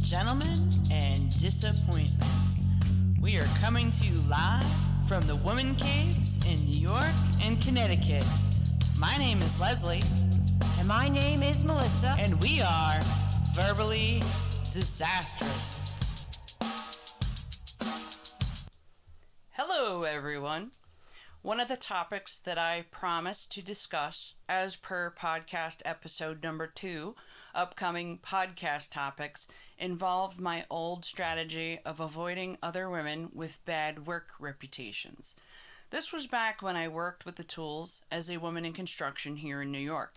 gentlemen, and disappointments. We are coming to you live from the Woman Caves in New York and Connecticut. My name is Leslie. And my name is Melissa. And we are verbally disastrous. Hello, everyone. One of the topics that I promised to discuss as per podcast episode number 2, upcoming podcast topics, involved my old strategy of avoiding other women with bad work reputations. This was back when I worked with the tools as a woman in construction here in New York.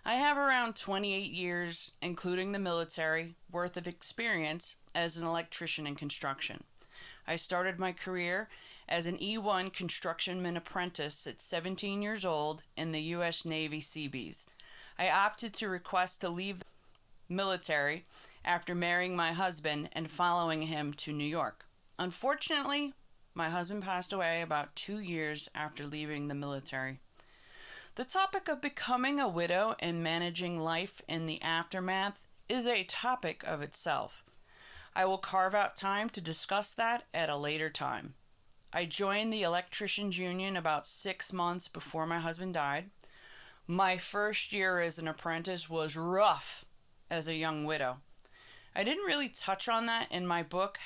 I have around 28 years, including the military, worth of experience as an electrician in construction. I started my career as an E1 constructionman apprentice at 17 years old in the U.S. Navy Seabees. I opted to request to leave the military after marrying my husband and following him to New York. Unfortunately, my husband passed away about 2 years after leaving the military. The topic of becoming a widow and managing life in the aftermath is a topic of itself. I will carve out time to discuss that at a later time. I joined the electrician's union about 6 months before my husband died. My first year as an apprentice was rough as a young widow. I didn't really touch on that in my book,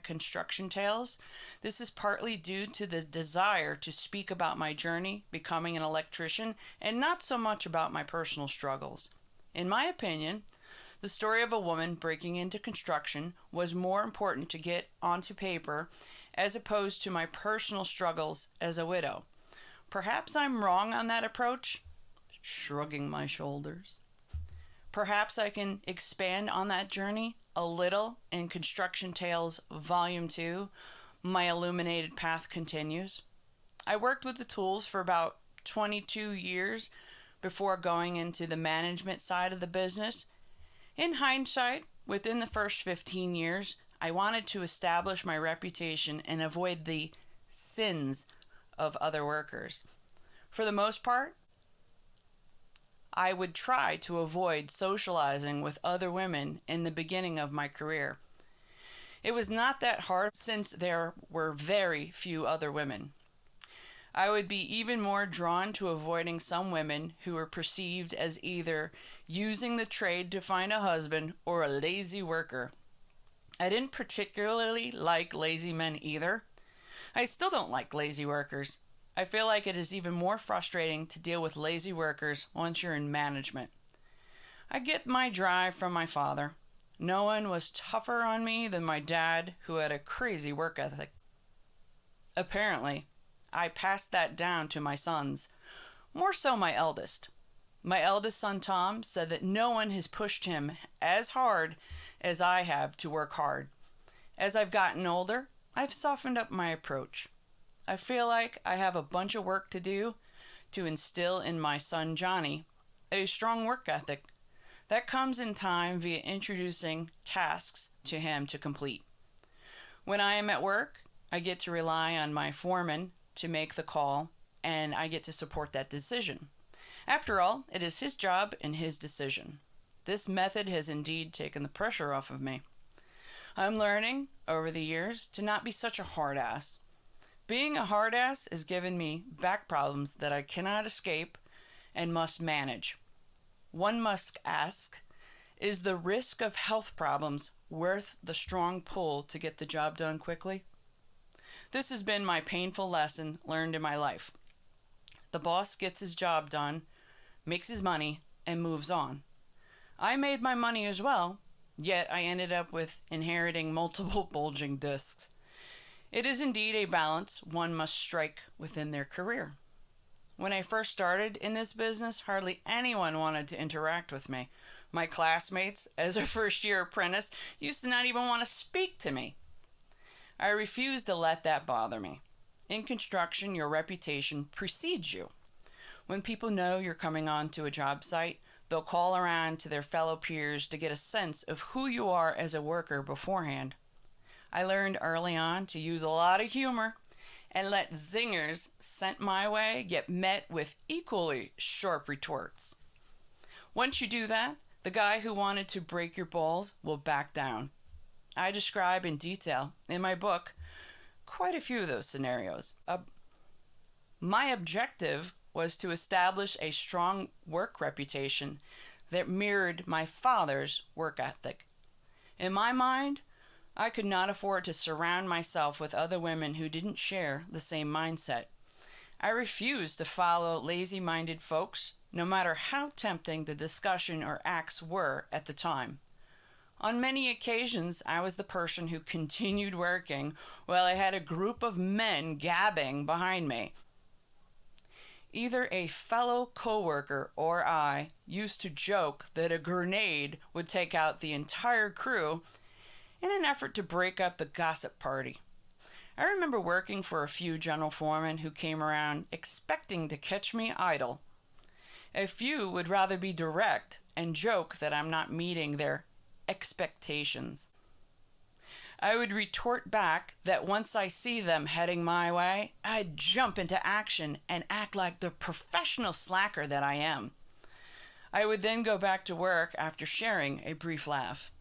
#Construction Tales. This is partly due to the desire to speak about my journey becoming an electrician and not so much about my personal struggles. In my opinion, the story of a woman breaking into construction was more important to get onto paper as opposed to my personal struggles as a widow. Perhaps I'm wrong on that approach, shrugging my shoulders. Perhaps I can expand on that journey a little in Construction Tales Volume 2, My Illuminated Path Continues. I worked with the tools for about 22 years before going into the management side of the business. In hindsight, within the first 15 years, I wanted to establish my reputation and avoid the sins of other workers. For the most part, I would try to avoid socializing with other women in the beginning of my career. It was not that hard since there were very few other women. I would be even more drawn to avoiding some women who were perceived as either using the trade to find a husband or a lazy worker. I didn't particularly like lazy men either. I still don't like lazy workers. I feel like it is even more frustrating to deal with lazy workers once you're in management. I get my drive from my father. No one was tougher on me than my dad, who had a crazy work ethic. Apparently, I passed that down to my sons, more so my eldest. My eldest son, Tom, said that no one has pushed him as hard as I have to work hard. As I've gotten older, I've softened up my approach. I feel like I have a bunch of work to do to instill in my son, Johnny, a strong work ethic. That comes in time via introducing tasks to him to complete. When I am at work, I get to rely on my foreman to make the call, and I get to support that decision. After all, it is his job and his decision. This method has indeed taken the pressure off of me. I'm learning, over the years, to not be such a hard ass. Being a hard ass has given me back problems that I cannot escape and must manage. One must ask, is the risk of health problems worth the strong pull to get the job done quickly? This has been my painful lesson learned in my life. The boss gets his job done, makes his money, and moves on. I made my money as well, yet I ended up with inheriting multiple bulging discs. It is indeed a balance one must strike within their career. When I first started in this business, hardly anyone wanted to interact with me. My classmates, as a first-year apprentice, used to not even want to speak to me. I refused to let that bother me. In construction, your reputation precedes you. When people know you're coming onto a job site, they'll call around to their fellow peers to get a sense of who you are as a worker beforehand. I learned early on to use a lot of humor and let zingers sent my way get met with equally sharp retorts. Once you do that, The guy who wanted to break your balls will back down. I describe in detail in my book quite a few of those scenarios. My objective was to establish a strong work reputation that mirrored my father's work ethic. In my mind, I could not afford to surround myself with other women who didn't share the same mindset. I refused to follow lazy-minded folks, no matter how tempting the discussion or acts were at the time. On many occasions, I was the person who continued working while I had a group of men gabbing behind me. Either a fellow coworker or I used to joke that a grenade would take out the entire crew in an effort to break up the gossip party. I remember working for a few general foremen who came around expecting to catch me idle. A few would rather be direct and joke that I'm not meeting their expectations. I would retort back that once I see them heading my way, I'd jump into action and act like the professional slacker that I am. I would then go back to work after sharing a brief laugh.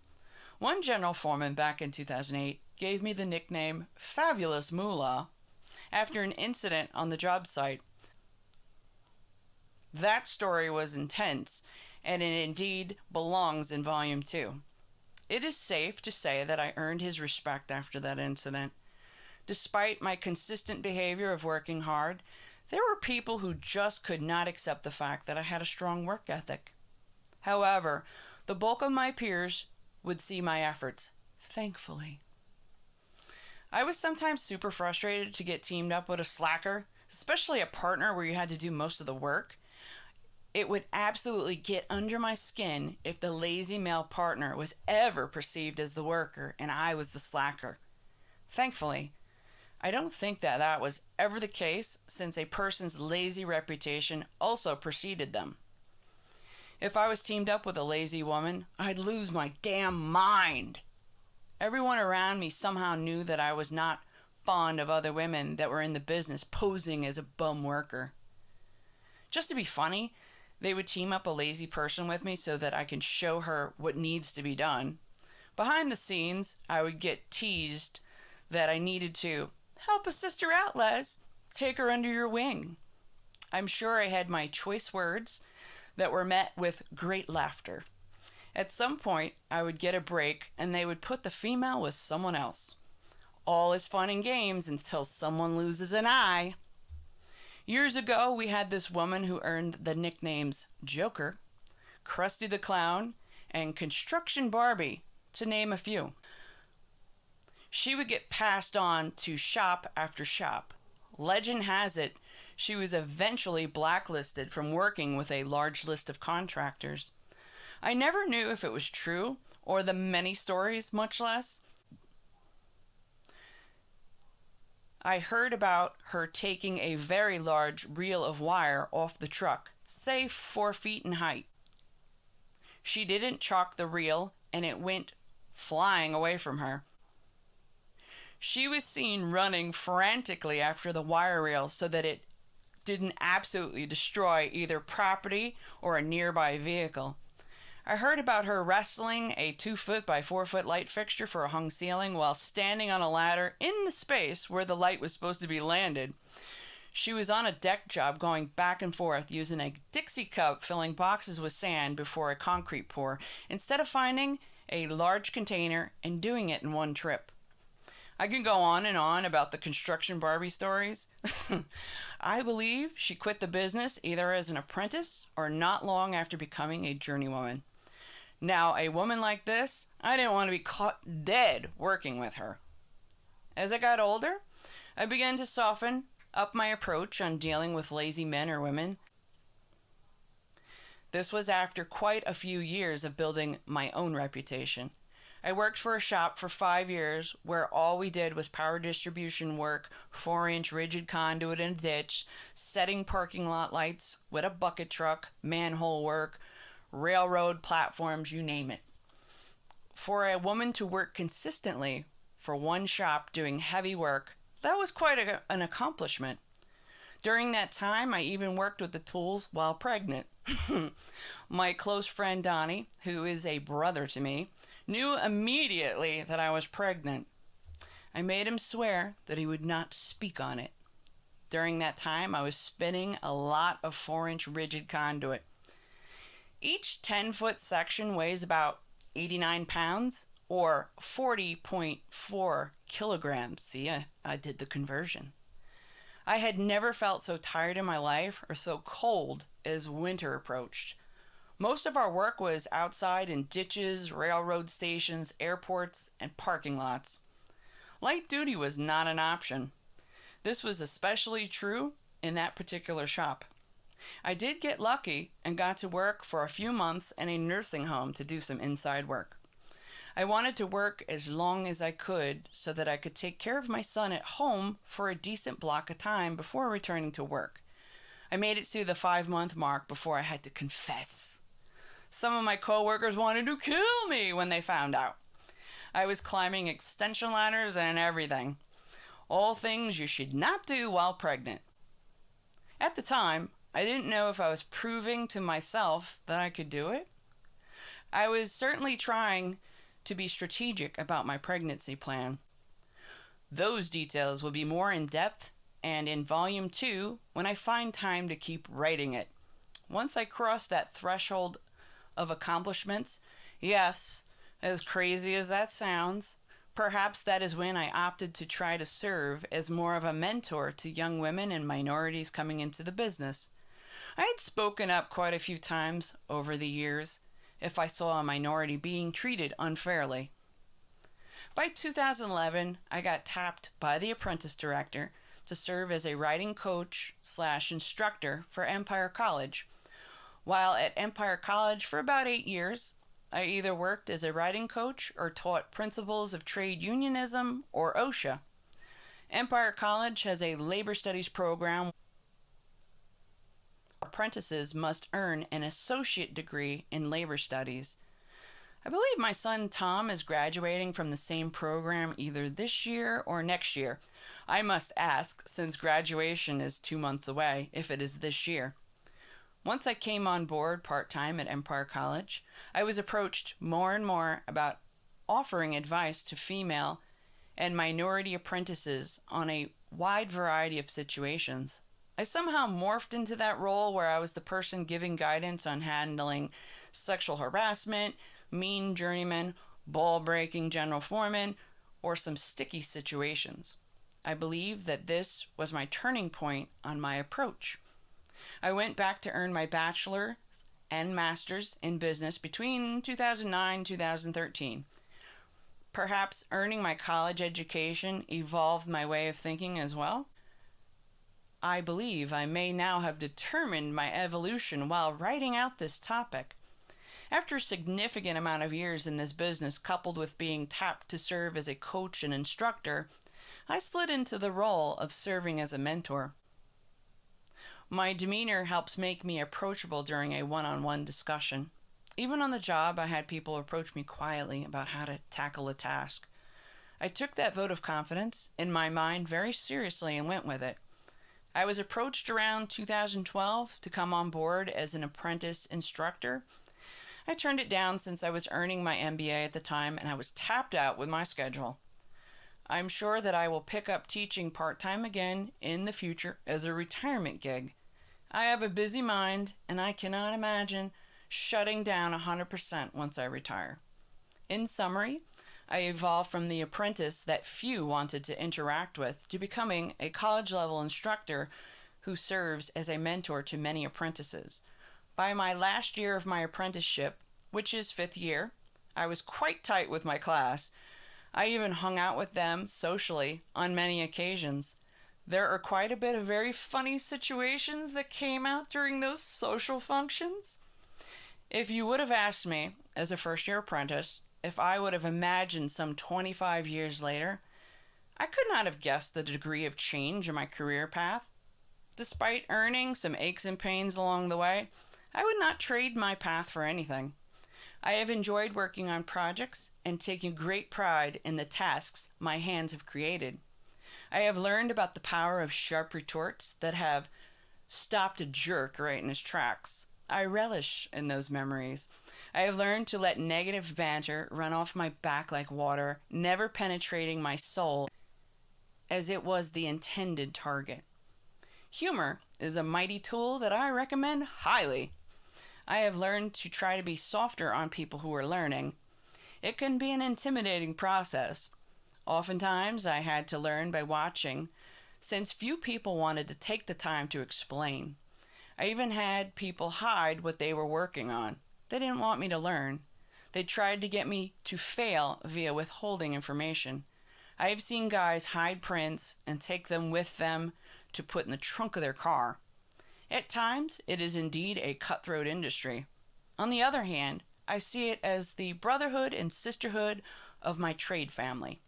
One general foreman back in 2008 gave me the nickname Fabulous Moolah after an incident on the job site. That story was intense, and it indeed belongs in Volume 2. It is safe to say that I earned his respect after that incident. Despite my consistent behavior of working hard, there were people who just could not accept the fact that I had a strong work ethic. However, the bulk of my peers would see my efforts, thankfully. I was sometimes super frustrated to get teamed up with a slacker, especially a partner where you had to do most of the work. It would absolutely get under my skin if the lazy male partner was ever perceived as the worker and I was the slacker. Thankfully, I don't think that was ever the case, since a person's lazy reputation also preceded them. If I was teamed up with a lazy woman, I'd lose my damn mind. Everyone around me somehow knew that I was not fond of other women that were in the business posing as a bum worker. Just to be funny, they would team up a lazy person with me so that I can show her what needs to be done. Behind the scenes, I would get teased that I needed to help a sister out, Les. Take her under your wing. I'm sure I had my choice words that were met with great laughter. At some point, I would get a break and they would put the female with someone else. All is fun and games until someone loses an eye. Years ago, we had this woman who earned the nicknames Joker, Krusty the Clown, and Construction Barbie, to name a few. She would get passed on to shop after shop. Legend has it, she was eventually blacklisted from working with a large list of contractors. I never knew if it was true or the many stories, much less. I heard about her taking a very large reel of wire off the truck, say 4 feet in height. She didn't chalk the reel and it went flying away from her. She was seen running frantically after the wire reel so that it didn't absolutely destroy either property or a nearby vehicle. I heard about her wrestling a 2-foot by 4-foot light fixture for a hung ceiling while standing on a ladder in the space where the light was supposed to be landed. She was on a deck job going back and forth using a Dixie cup filling boxes with sand before a concrete pour instead of finding a large container and doing it in one trip. I can go on and on about the Construction Barbie stories. I believe she quit the business either as an apprentice or not long after becoming a journeywoman. Now, a woman like this, I didn't want to be caught dead working with her. As I got older, I began to soften up my approach on dealing with lazy men or women. This was after quite a few years of building my own reputation. I worked for a shop for 5 years where all we did was power distribution work, 4-inch rigid conduit in a ditch, setting parking lot lights with a bucket truck, manhole work, railroad platforms, you name it. For a woman to work consistently for one shop doing heavy work, that was quite an accomplishment. During that time, I even worked with the tools while pregnant. My close friend Donnie, who is a brother to me, knew immediately that I was pregnant. I made him swear that he would not speak on it. During that time, I was spinning a lot of 4-inch rigid conduit. Each 10-foot section weighs about 89 pounds or 40.4 kilograms. See, I did the conversion. I had never felt so tired in my life or so cold as winter approached. Most of our work was outside in ditches, railroad stations, airports, and parking lots. Light duty was not an option. This was especially true in that particular shop. I did get lucky and got to work for a few months in a nursing home to do some inside work. I wanted to work as long as I could so that I could take care of my son at home for a decent block of time before returning to work. I made it to the 5-month mark before I had to confess. Some of my coworkers wanted to kill me when they found out. I was climbing extension ladders and everything. All things you should not do while pregnant. At the time, I didn't know if I was proving to myself that I could do it. I was certainly trying to be strategic about my pregnancy plan. Those details will be more in depth and in volume 2 when I find time to keep writing it. Once I cross that threshold of accomplishments, yes, as crazy as that sounds, perhaps that is when I opted to try to serve as more of a mentor to young women and minorities coming into the business. I had spoken up quite a few times over the years if I saw a minority being treated unfairly. By 2011, I got tapped by the apprentice director to serve as a writing coach / instructor for Empire College. While at Empire College for about 8 years, I either worked as a writing coach or taught principles of trade unionism or OSHA. Empire College has a labor studies program. Apprentices must earn an associate degree in labor studies. I believe my son Tom is graduating from the same program either this year or next year. I must ask, since graduation is 2 months away, if it is this year. Once I came on board part-time at Empire College, I was approached more and more about offering advice to female and minority apprentices on a wide variety of situations. I somehow morphed into that role where I was the person giving guidance on handling sexual harassment, mean journeymen, ball-breaking general foremen, or some sticky situations. I believe that this was my turning point on my approach. I went back to earn my bachelor and master's in business between 2009 and 2013. Perhaps earning my college education evolved my way of thinking as well. I believe I may now have determined my evolution while writing out this topic. After a significant amount of years in this business, coupled with being tapped to serve as a coach and instructor, I slid into the role of serving as a mentor. My demeanor helps make me approachable during a one-on-one discussion. Even on the job, I had people approach me quietly about how to tackle a task. I took that vote of confidence in my mind very seriously and went with it. I was approached around 2012 to come on board as an apprentice instructor. I turned it down since I was earning my MBA at the time and I was tapped out with my schedule. I'm sure that I will pick up teaching part-time again in the future as a retirement gig. I have a busy mind and I cannot imagine shutting down 100% once I retire. In summary, I evolved from the apprentice that few wanted to interact with to becoming a college-level instructor who serves as a mentor to many apprentices. By my last year of my apprenticeship, which is 5th year, I was quite tight with my class. I even hung out with them socially on many occasions. There are quite a bit of very funny situations that came out during those social functions. If you would have asked me, as a first-year apprentice, if I would have imagined some 25 years later, I could not have guessed the degree of change in my career path. Despite earning some aches and pains along the way, I would not trade my path for anything. I have enjoyed working on projects and taking great pride in the tasks my hands have created. I have learned about the power of sharp retorts that have stopped a jerk right in his tracks. I relish in those memories. I have learned to let negative banter run off my back like water, never penetrating my soul as it was the intended target. Humor is a mighty tool that I recommend highly. I have learned to try to be softer on people who are learning. It can be an intimidating process. Oftentimes, I had to learn by watching, since few people wanted to take the time to explain. I even had people hide what they were working on. They didn't want me to learn. They tried to get me to fail via withholding information. I have seen guys hide prints and take them with them to put in the trunk of their car. At times, it is indeed a cutthroat industry. On the other hand, I see it as the brotherhood and sisterhood of my trade family.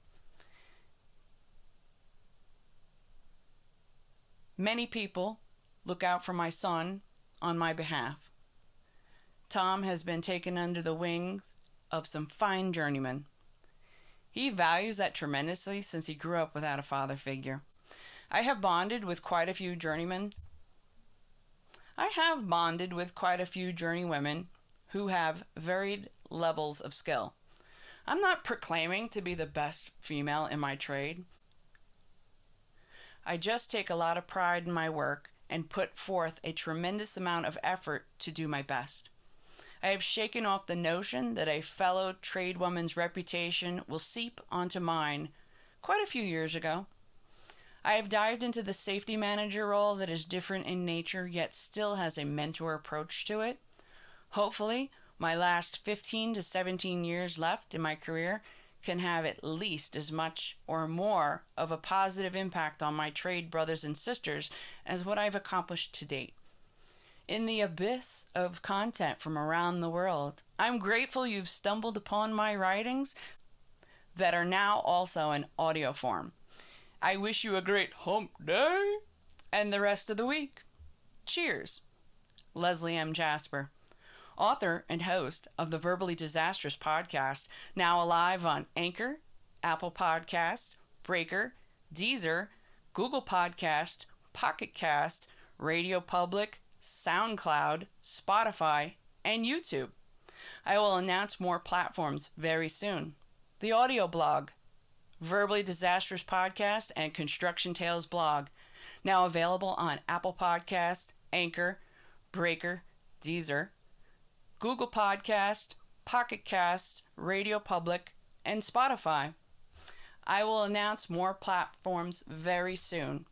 Many people look out for my son on my behalf. Tom has been taken under the wings of some fine journeymen. He values that tremendously since he grew up without a father figure. I have bonded with quite a few journeywomen who have varied levels of skill. I'm not proclaiming to be the best female in my trade. I just take a lot of pride in my work and put forth a tremendous amount of effort to do my best. I have shaken off the notion that a fellow tradewoman's reputation will seep onto mine quite a few years ago. I have dived into the safety manager role that is different in nature yet still has a mentor approach to it. Hopefully, my last 15 to 17 years left in my career can have at least as much or more of a positive impact on my trade brothers and sisters as what I've accomplished to date. In the abyss of content from around the world, I'm grateful you've stumbled upon my writings that are now also in audio form. I wish you a great hump day and the rest of the week. Cheers. Leslie M. Jasper, author and host of the Verbally Disastrous podcast, now alive on Anchor, Apple Podcasts, Breaker, Deezer, Google Podcast, Pocket Cast, Radio Public, SoundCloud, Spotify, and YouTube. I will announce more platforms very soon. The audio blog, Verbally Disastrous Podcast, and Construction Tales blog, now available on Apple Podcasts, Anchor, Breaker, Deezer, Google Podcast, Pocket Cast, Radio Public, and Spotify. I will announce more platforms very soon.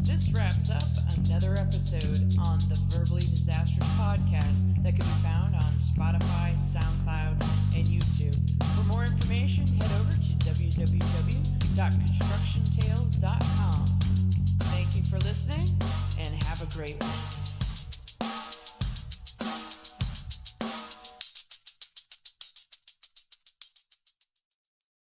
This wraps up another episode on the Verbally Disastrous podcast that can be found on Spotify, SoundCloud, and YouTube. For more information, head over to www.constructiontales.com. Thank you for listening, and have a great one.